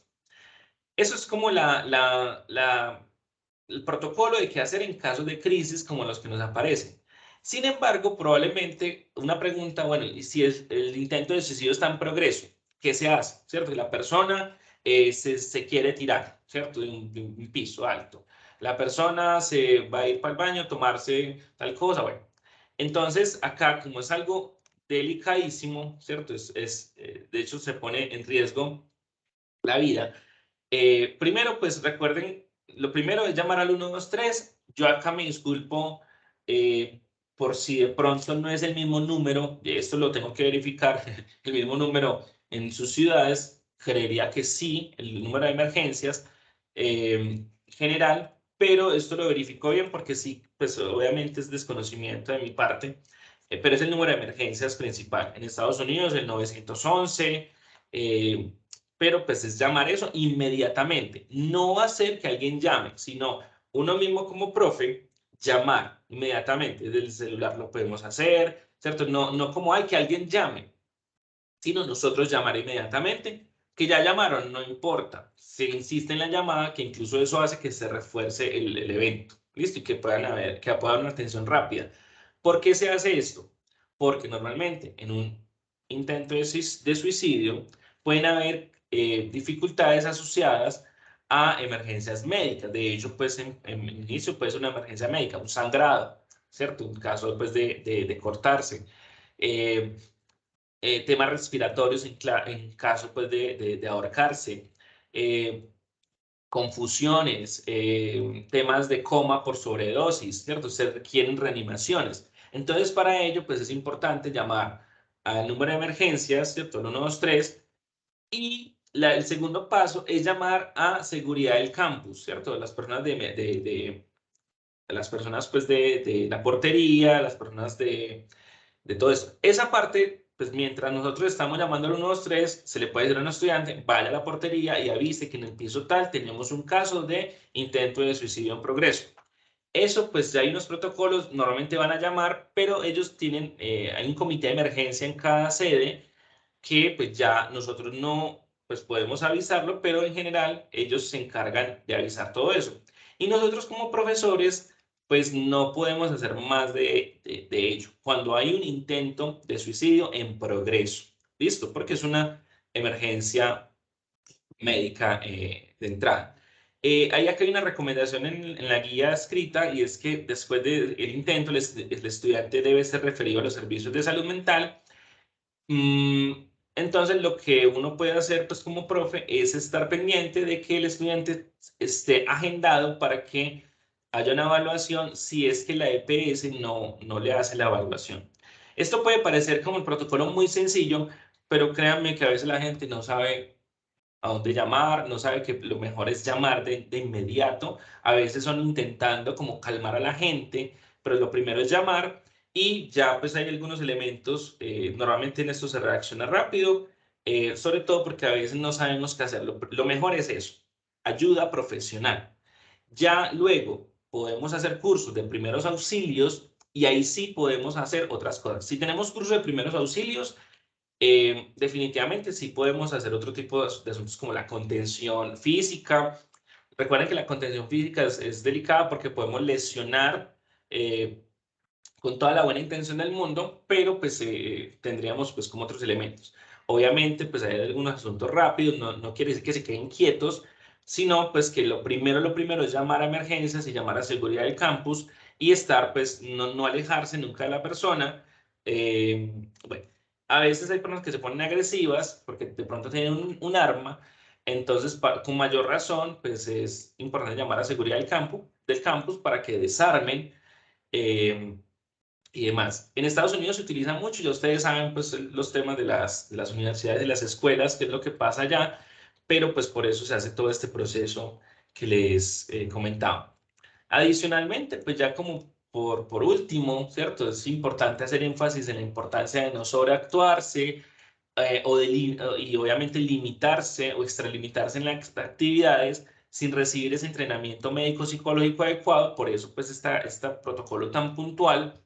Speaker 1: Eso es como el protocolo de qué hacer en casos de crisis como los que nos aparecen. Sin embargo, probablemente una pregunta, bueno, y si el intento de suicidio está en progreso, ¿qué se hace? ¿Cierto? Y la persona se quiere tirar, ¿cierto? De un piso alto. La persona se va a ir para el baño a tomarse tal cosa, bueno. Entonces, acá, como es algo delicadísimo, ¿cierto? De hecho, se pone en riesgo la vida. Primero, pues recuerden, lo primero es llamar al 123. Yo acá me disculpo eh, por si de pronto no es el mismo número, esto lo tengo que verificar, el mismo número en sus ciudades, creería que sí, el número de emergencias general, pero esto lo verifico bien porque sí, pues obviamente es desconocimiento de mi parte, pero es el número de emergencias principal. En Estados Unidos, el 911. Pero pues es llamar eso inmediatamente. No va a ser que alguien llame, sino uno mismo como profe, llamar inmediatamente. Desde el celular lo podemos hacer, ¿cierto? No como hay que alguien llame, sino nosotros llamar inmediatamente. Que ya llamaron, no importa. Se insiste en la llamada, que incluso eso hace que se refuerce el evento. ¿Listo? Y que que pueda haber una atención rápida. ¿Por qué se hace esto? Porque normalmente en un intento de suicidio pueden haber dificultades asociadas a emergencias médicas. De hecho, pues en inicio puede ser una emergencia médica, un sangrado, ¿cierto? Un caso pues, de cortarse. Eh, Temas respiratorios en caso pues, de ahorcarse. Eh, Confusiones, temas de coma por sobredosis, ¿cierto? Se requieren reanimaciones. Entonces, para ello, pues es importante llamar al número de emergencias, ¿cierto? El 123. Y el segundo paso es llamar a seguridad del campus, ¿cierto? Las personas las personas, pues, de la portería, las personas de todo eso. Esa parte, pues mientras nosotros estamos llamando al 123, se le puede decir a un estudiante, vaya a la portería y avise que en el piso tal tenemos un caso de intento de suicidio en progreso. Eso, pues ya hay unos protocolos, normalmente van a llamar, pero ellos tienen, hay un comité de emergencia en cada sede que pues ya nosotros no, pues podemos avisarlo, pero en general ellos se encargan de avisar todo eso. Y nosotros como profesores, pues no podemos hacer más de ello. Cuando hay un intento de suicidio en progreso, ¿listo? Porque es una emergencia médica de entrada. Hay acá hay una recomendación en la guía escrita y es que después del intento el estudiante debe ser referido a los servicios de salud mental. Entonces, lo que uno puede hacer, pues como profe, es estar pendiente de que el estudiante esté agendado para que haya una evaluación si es que la EPS no le hace la evaluación. Esto puede parecer como el protocolo muy sencillo, pero créanme que a veces la gente no sabe a dónde llamar, no sabe que lo mejor es llamar de inmediato. A veces son intentando como calmar a la gente, pero lo primero es llamar y ya pues hay algunos elementos, normalmente en esto se reacciona rápido, sobre todo porque a veces no sabemos qué hacer. Lo mejor es eso, ayuda profesional. Ya luego podemos hacer cursos de primeros auxilios y ahí sí podemos hacer otras cosas. Si tenemos cursos de primeros auxilios, definitivamente sí podemos hacer otro tipo de asuntos como la contención física. Recuerden que la contención física es delicada porque podemos lesionar eh, con toda la buena intención del mundo, pero pues tendríamos pues como otros elementos. Obviamente pues hay algunos asuntos rápidos, no quiere decir que se queden quietos, sino pues que lo primero es llamar a emergencias y llamar a seguridad del campus y estar pues no alejarse nunca de la persona. Bueno, a veces hay personas que se ponen agresivas porque de pronto tienen un arma, entonces con mayor razón pues es importante llamar a seguridad del campus para que desarmen. eh, y demás. En Estados Unidos se utiliza mucho, ya ustedes saben pues los temas de las universidades y las escuelas, qué es lo que pasa allá, pero pues por eso se hace todo este proceso que les comentaba. Adicionalmente, pues ya como por último, ¿cierto? Es importante hacer énfasis en la importancia de no sobreactuarse y obviamente limitarse o extralimitarse en las actividades sin recibir ese entrenamiento médico psicológico adecuado. Por eso pues está este protocolo tan puntual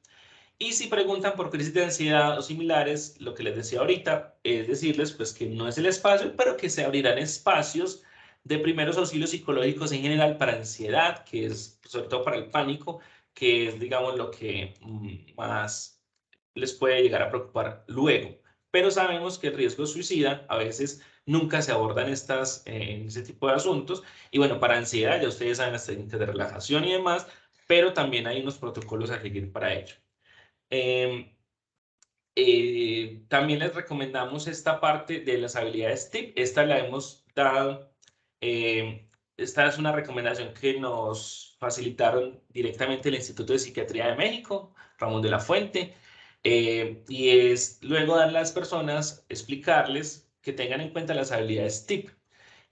Speaker 1: Y si preguntan por crisis de ansiedad o similares, lo que les decía ahorita es decirles pues que no es el espacio, pero que se abrirán espacios de primeros auxilios psicológicos en general para ansiedad, que es sobre todo para el pánico, que es digamos lo que más les puede llegar a preocupar luego. Pero sabemos que el riesgo suicida a veces nunca se abordan en ese tipo de asuntos. Y bueno, para ansiedad ya ustedes saben las técnicas de relajación y demás, pero también hay unos protocolos a seguir para ello. Eh, También les recomendamos esta parte de las habilidades TIP. Esta la hemos dado. Esta es una recomendación que nos facilitaron directamente el Instituto de Psiquiatría de México, Ramón de la Fuente. Y es luego dar a las personas, explicarles que tengan en cuenta las habilidades TIP.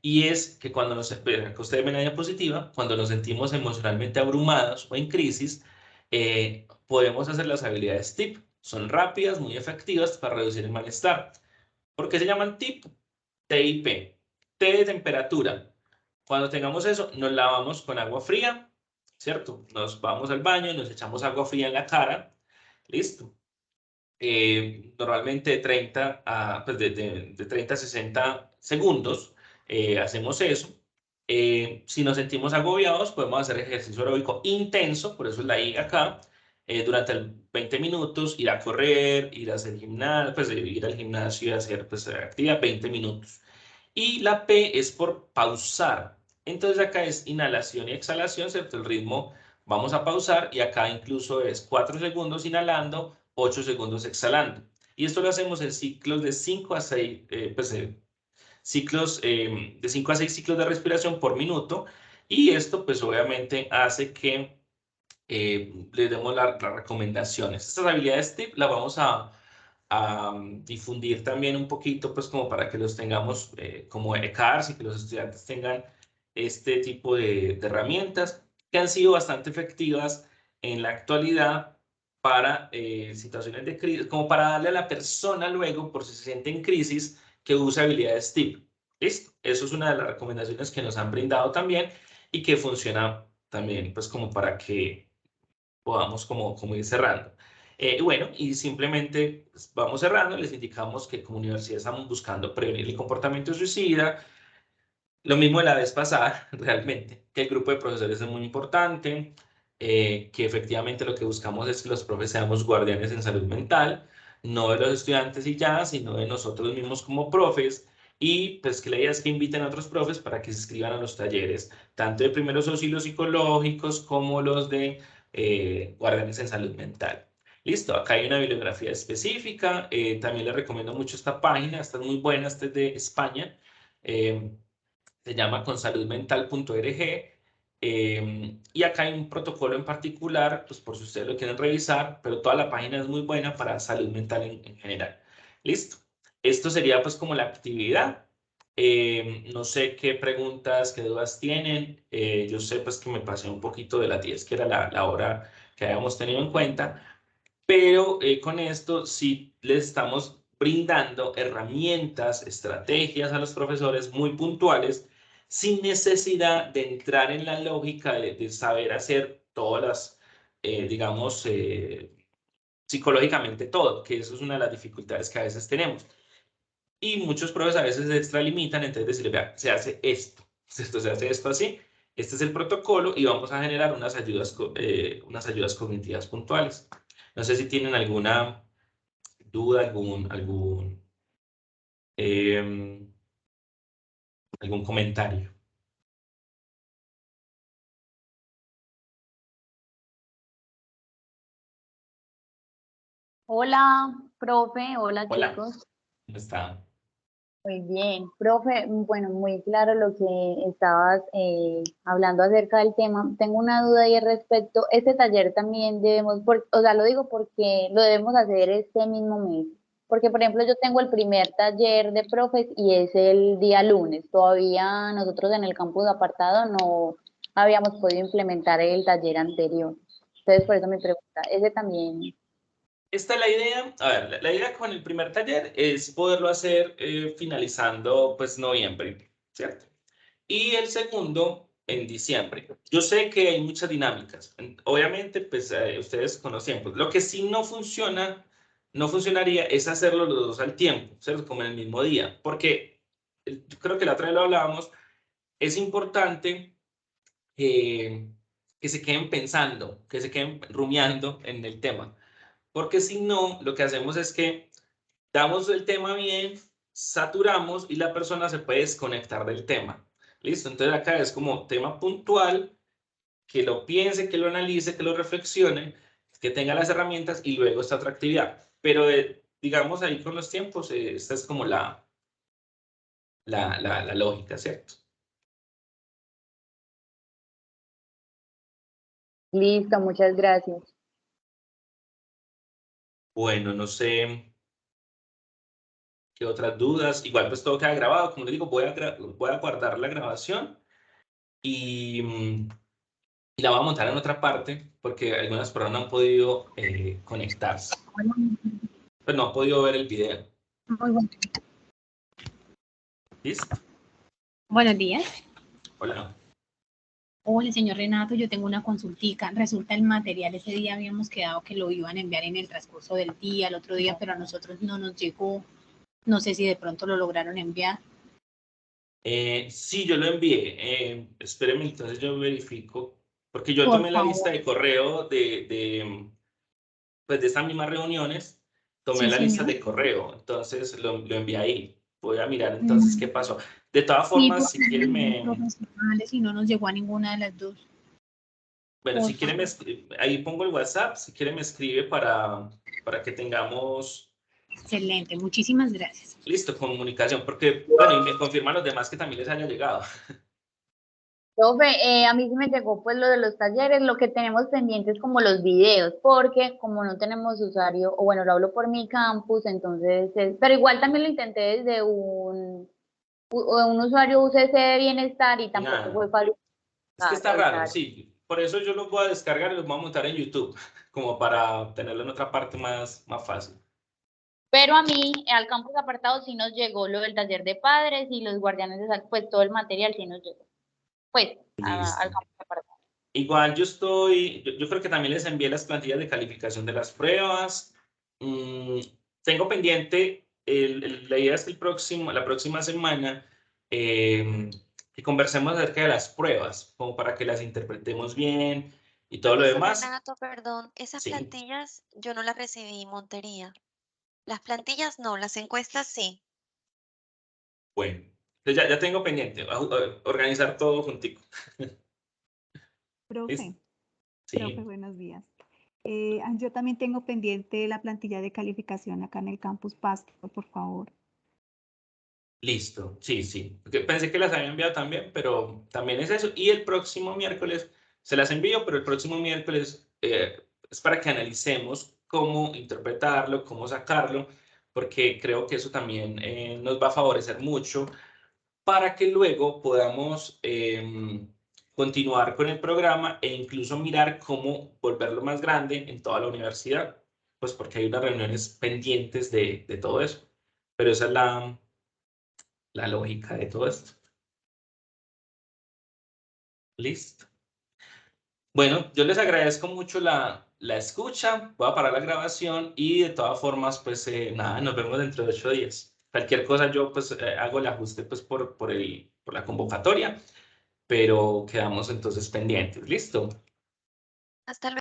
Speaker 1: Y es que cuando que ustedes ven la diapositiva, cuando nos sentimos emocionalmente abrumados o en crisis, podemos hacer las habilidades TIP. Son rápidas, muy efectivas para reducir el malestar. ¿Por qué se llaman TIP? TIP. T de temperatura. Cuando tengamos eso, nos lavamos con agua fría, ¿cierto? Nos vamos al baño, nos echamos agua fría en la cara. Listo. Normalmente 30 a, pues de 30 a 60 segundos hacemos eso. Si nos sentimos agobiados, podemos hacer ejercicio aeróbico intenso, por eso es la I acá, durante 20 minutos, ir a correr, ir a hacer gimnasio, pues ir al gimnasio y hacer pues, actividad 20 minutos. Y la P es por pausar. Entonces acá es inhalación y exhalación, ¿cierto? El ritmo vamos a pausar y acá incluso es 4 segundos inhalando, 8 segundos exhalando. Y esto lo hacemos en ciclos de 5 a 6, ciclos de 5 a 6 ciclos de respiración por minuto. Y esto pues obviamente hace que les demos las recomendaciones. Estas habilidades TIP las vamos a difundir también un poquito, pues como para que los tengamos como ECARS y que los estudiantes tengan este tipo de herramientas que han sido bastante efectivas en la actualidad para situaciones de crisis, como para darle a la persona luego, por si se siente en crisis, que use habilidades TIP. ¿Listo? Eso es una de las recomendaciones que nos han brindado también y que funciona también, pues como para que podamos como ir cerrando. Bueno, y simplemente pues, vamos cerrando, les indicamos que como universidad estamos buscando prevenir el comportamiento suicida, lo mismo de la vez pasada, realmente, que el grupo de profesores es muy importante, que efectivamente lo que buscamos es que los profes seamos guardianes en salud mental, no de los estudiantes y ya, sino de nosotros mismos como profes, y pues que la idea es que inviten a otros profes para que se inscriban a los talleres, tanto de primeros auxilios psicológicos como los de guardianes en salud mental. Listo, acá hay una bibliografía específica, también les recomiendo mucho esta página, esta es muy buena, esta es de España, se llama consaludmental.org. Y acá hay un protocolo en particular, pues por si ustedes lo quieren revisar, pero toda la página es muy buena para salud mental en general. Listo. Esto sería pues como la actividad. No sé qué preguntas, qué dudas tienen. Yo sé pues que me pasé un poquito de las 10, que era la hora que habíamos tenido en cuenta, pero con esto sí les estamos brindando herramientas, estrategias a los profesores muy puntuales, sin necesidad de entrar en la lógica de saber hacer todas las, digamos, psicológicamente todo, que eso es una de las dificultades que a veces tenemos. Y muchos profesores a veces se extralimitan, entonces decirle, vea, se hace esto, esto se hace esto así, este es el protocolo y vamos a generar unas ayudas cognitivas puntuales. No sé si tienen alguna duda, em, algún comentario.
Speaker 2: Hola, profe, hola
Speaker 1: Hola,
Speaker 2: chicos.
Speaker 1: ¿cómo está?
Speaker 2: Muy bien, profe, bueno, muy claro lo que estabas hablando acerca del tema. Tengo una duda y es respecto, este taller también debemos, o sea, lo digo porque lo debemos hacer este mismo mes. Porque, por ejemplo, yo tengo el primer taller de profes y es el día lunes. Todavía nosotros en el campus apartado no habíamos podido implementar el taller anterior. Entonces, por eso mi pregunta, ese también.
Speaker 1: Esta es la idea. A ver, la idea con el primer taller es poderlo hacer finalizando pues noviembre, ¿cierto? Y el segundo en diciembre. Yo sé que hay muchas dinámicas. Obviamente, pues ustedes conocen. Pues, lo que sí no funciona, no funcionaría es hacerlo los dos al tiempo, ¿cierto? Como en el mismo día. Porque yo creo que la otra vez lo hablábamos, es importante que se queden pensando, que se queden rumiando en el tema. Porque si no, lo que hacemos es que damos el tema bien, saturamos y la persona se puede desconectar del tema. ¿Listo? Entonces acá es como tema puntual, que lo piense, que lo analice, que lo reflexione, que tenga las herramientas y luego esta otra actividad. Pero digamos ahí con los tiempos, esta es como la lógica, ¿cierto?
Speaker 2: Listo, muchas gracias.
Speaker 1: Bueno, no sé qué otras dudas. Igual pues todo queda grabado. Como les digo, voy a guardar la grabación y, y la voy a montar en otra parte porque algunas personas no han podido conectarse. Pues no han podido ver el video.
Speaker 3: Muy bueno.
Speaker 1: ¿Listo?
Speaker 3: Buenos días.
Speaker 1: Hola.
Speaker 3: Hola, señor Renato, yo tengo una consultica. Resulta el material, ese día habíamos quedado que lo iban a enviar en el transcurso del día, el otro día, pero a nosotros no nos llegó. No sé si de pronto lo lograron enviar.
Speaker 1: Sí, yo lo envié. Espéreme, entonces yo verifico. Porque yo
Speaker 3: Por
Speaker 1: tomé la lista
Speaker 3: favor.
Speaker 1: de correo pues de estas mismas reuniones. Tomé
Speaker 3: Sí,
Speaker 1: la lista
Speaker 3: señor.
Speaker 1: de correo. Entonces lo envié ahí. Voy a mirar entonces qué
Speaker 3: Mm,
Speaker 1: pasó. De todas
Speaker 3: Sí,
Speaker 1: formas,
Speaker 3: porque
Speaker 1: si quieren
Speaker 3: profesionales y no nos llegó a ninguna de las dos.
Speaker 1: bueno,
Speaker 3: Por
Speaker 1: si quieren
Speaker 3: favor.
Speaker 1: ahí pongo el WhatsApp. Si quieren me escribe para que tengamos,
Speaker 3: Excelente, muchísimas gracias.
Speaker 1: listo, comunicación. Porque, bueno, y me confirman los demás que también les haya llegado.
Speaker 2: Profe, a mí sí me llegó pues lo de los talleres, lo que tenemos pendientes como los videos, porque como no tenemos usuario, o bueno, lo hablo por mi campus, entonces, pero igual también lo intenté desde un usuario UCC de bienestar y
Speaker 1: Y
Speaker 2: tampoco
Speaker 1: nada.
Speaker 2: fue fácil
Speaker 1: Es que está raro,
Speaker 2: editar.
Speaker 1: sí. Por eso yo los voy a descargar y los voy a montar en YouTube, como para tenerlo en otra parte más fácil.
Speaker 2: Pero a mí, al campus apartado sí nos llegó lo del taller de padres y los guardianes de salud, pues todo el material sí nos llegó, pues al
Speaker 1: Listo.
Speaker 2: campus apartado.
Speaker 1: Igual yo creo que también les envié las plantillas de calificación de las pruebas. Mm, tengo pendiente, la idea es que la próxima semana, que conversemos acerca de las pruebas, como para que las interpretemos bien y todo lo
Speaker 4: Profesor
Speaker 1: demás.
Speaker 4: Renato, perdón, esas
Speaker 1: Sí,
Speaker 4: plantillas yo no las recibí, Montería. Las plantillas no, las encuestas sí.
Speaker 1: bueno. Entonces ya tengo pendiente, organizar todo juntico.
Speaker 5: Profe,
Speaker 1: ¿Listo?
Speaker 5: profe,
Speaker 1: Sí.
Speaker 5: buenos días. Yo también tengo pendiente la plantilla de calificación acá en el campus Pasto, por favor.
Speaker 1: Listo, sí, sí. Porque pensé que las había enviado también, pero también es eso. Y el próximo miércoles se las envío, pero el próximo miércoles es para que analicemos cómo interpretarlo, cómo sacarlo, porque creo que eso también nos va a favorecer mucho para que luego podamos continuar con el programa e incluso mirar cómo volverlo más grande en toda la universidad, pues porque hay unas reuniones pendientes de todo eso. Pero esa es la lógica de todo esto. Listo. Bueno, yo les agradezco mucho la escucha. Voy a parar la grabación y de todas formas, pues nada, nos vemos dentro de 8 días. Cualquier cosa yo pues hago el ajuste pues por la convocatoria, pero quedamos entonces pendientes. ¿Listo?
Speaker 4: Hasta luego.